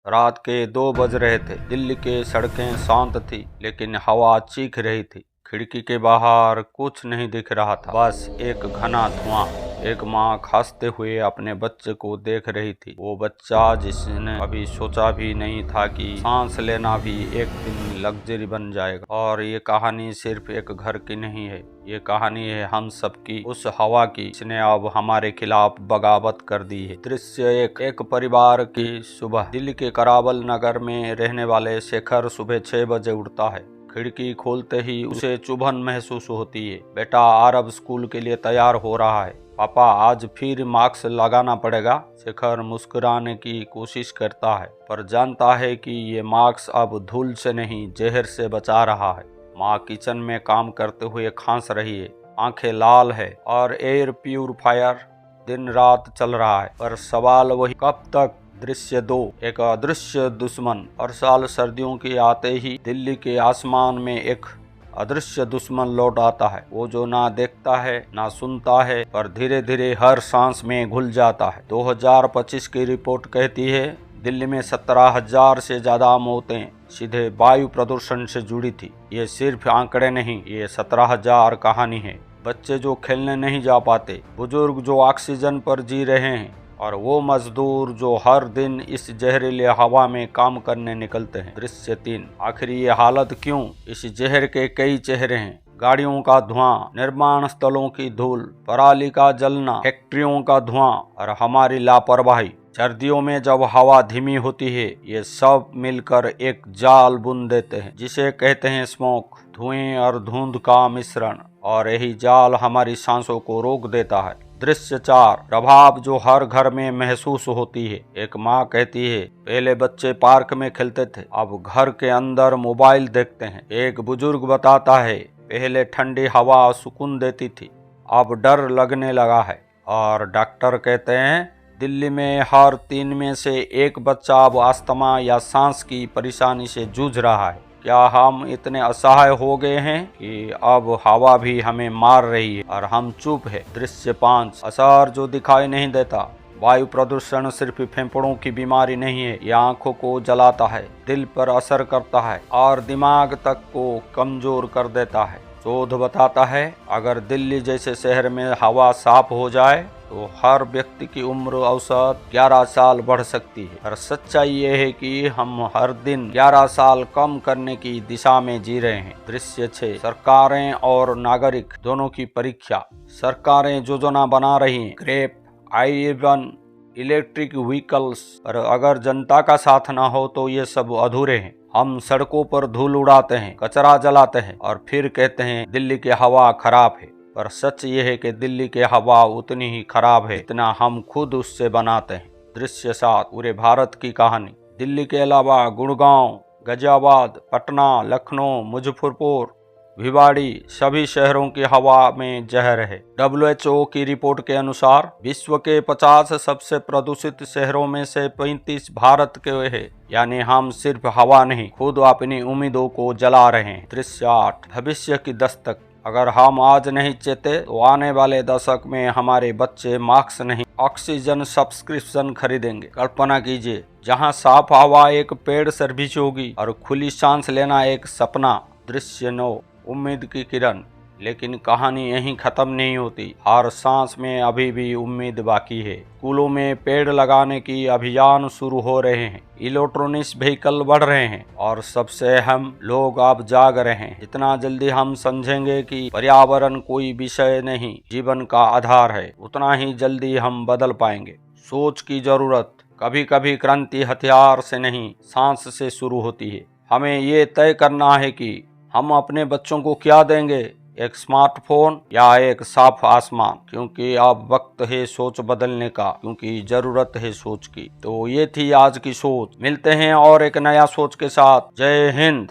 रात के 2 बज रहे थे। दिल्ली की सड़कें शांत थी, लेकिन हवा चीख रही थी। खिड़की के बाहर कुछ नहीं दिख रहा था, बस एक घना धुआं। एक माँ हंसते हुए अपने बच्चे को देख रही थी। वो बच्चा जिसने कभी सोचा भी नहीं था कि सांस लेना भी एक दिन लग्जरी बन जाएगा। और ये कहानी सिर्फ एक घर की नहीं है, ये कहानी है हम सबकी, उस हवा की जिसने अब हमारे खिलाफ बगावत कर दी है। दृश्य एक परिवार की सुबह। दिल्ली के करावल नगर में रहने वाले शेखर सुबह 6 बजे उठता है। खिड़की खोलते ही उसे चुभन महसूस होती है। बेटा आरब स्कूल के लिए तैयार हो रहा है। पापा आज फिर मास्क लगाना पड़ेगा। शेखर मुस्कुराने की कोशिश करता है, पर जानता है कि ये मास्क अब धूल से नहीं जहर से बचा रहा है। माँ किचन में काम करते हुए खांस रही है, आंखें लाल है और एयर प्यूरिफायर दिन रात चल रहा है। पर सवाल वही, कब तक। दृश्य 2, एक अदृश्य दुश्मन। हर साल सर्दियों के आते ही दिल्ली के आसमान में एक अदृश्य दुश्मन लौट आता है। वो जो ना देखता है ना सुनता है, पर धीरे धीरे हर सांस में घुल जाता है। 2025 की रिपोर्ट कहती है दिल्ली में 17,000 से ज्यादा मौतें सीधे वायु प्रदूषण से जुड़ी थी। ये सिर्फ आंकड़े नहीं, ये 17,000 कहानी है। बच्चे जो खेलने नहीं जा पाते, बुजुर्ग जो ऑक्सीजन पर जी रहे हैं, और वो मजदूर जो हर दिन इस जहरीले हवा में काम करने निकलते हैं। दृश्य 3, आखिर ये हालत क्यों। इस जहर के कई चेहरे हैं। गाड़ियों का धुआं, निर्माण स्थलों की धूल, पराली का जलना, फैक्ट्रियों का धुआं और हमारी लापरवाही। सर्दियों में जब हवा धीमी होती है, ये सब मिलकर एक जाल बुन देते हैं जिसे कहते हैं स्मोक। धुएं और धुंध का मिश्रण, और यही जाल हमारी सांसों को रोक देता है। दृश्य 4, प्रभाव जो हर घर में महसूस होती है। एक माँ कहती है पहले बच्चे पार्क में खेलते थे, अब घर के अंदर मोबाइल देखते हैं। एक बुजुर्ग बताता है पहले ठंडी हवा सुकून देती थी, अब डर लगने लगा है। और डॉक्टर कहते हैं दिल्ली में हर 3 में से एक बच्चा अब अस्थमा या सांस की परेशानी से जूझ रहा है। क्या हम इतने असहाय हो गए हैं कि अब हवा भी हमें मार रही है और हम चुप है। दृश्य 5, असर जो दिखाई नहीं देता। वायु प्रदूषण सिर्फ फेफड़ों की बीमारी नहीं है, यह आंखों को जलाता है, दिल पर असर करता है और दिमाग तक को कमजोर कर देता है। शोध बताता है अगर दिल्ली जैसे शहर में हवा साफ हो जाए तो हर व्यक्ति की उम्र औसत 11 साल बढ़ सकती है। और सच्चाई ये है कि हम हर दिन 11 साल कम करने की दिशा में जी रहे हैं। दृश्य 6, सरकारें और नागरिक दोनों की परीक्षा। सरकारें योजना बना रही हैं, ग्रेप, I-1, इलेक्ट्रिक व्हीकल्स, पर अगर जनता का साथ ना हो तो ये सब अधूरे हैं। हम सड़कों पर धूल उड़ाते हैं, कचरा जलाते हैं और फिर कहते हैं दिल्ली की हवा खराब है। पर सच ये है कि दिल्ली की हवा उतनी ही खराब है जितना हम खुद उससे बनाते हैं। दृश्य 7, पूरे भारत की कहानी। दिल्ली के अलावा गुड़गांव, गाजियाबाद, पटना, लखनऊ, मुजफ्फरपुर, भिवाड़ी, सभी शहरों की हवा में जहर है। WHO की रिपोर्ट के अनुसार विश्व के 50 सबसे प्रदूषित शहरों में से 35 भारत के हैं। यानी हम सिर्फ हवा नहीं, खुद अपनी उम्मीदों को जला रहे हैं। दृश्य 8, भविष्य की दस्तक। अगर हम आज नहीं चेते तो आने वाले दशक में हमारे बच्चे मास्क नहीं, ऑक्सीजन सब्सक्रिप्शन खरीदेंगे। कल्पना कीजिए जहां साफ हवा एक पेड सर्विस होगी और खुली सांस लेना एक सपना। दृश्य 9, उम्मीद की किरण। लेकिन कहानी यहीं खत्म नहीं होती। हर सांस में अभी भी उम्मीद बाकी है। स्कूलों में पेड़ लगाने की अभियान शुरू हो रहे हैं, इलेक्ट्रॉनिक्स व्हीकल बढ़ रहे हैं और सबसे अहम, लोग अब जाग रहे हैं। जितना जल्दी हम समझेंगे कि पर्यावरण कोई विषय नहीं, जीवन का आधार है, उतना ही जल्दी हम बदल पाएंगे। सोच की जरूरत। कभी कभी क्रांति हथियार से नहीं, सांस से शुरू होती है। हमें ये तय करना है कि हम अपने बच्चों को क्या देंगे, एक स्मार्टफोन या एक साफ आसमान। क्योंकि अब वक्त है सोच बदलने का, क्योंकि जरूरत है सोच की। तो ये थी आज की सोच। मिलते हैं और एक नया सोच के साथ। जय हिंद।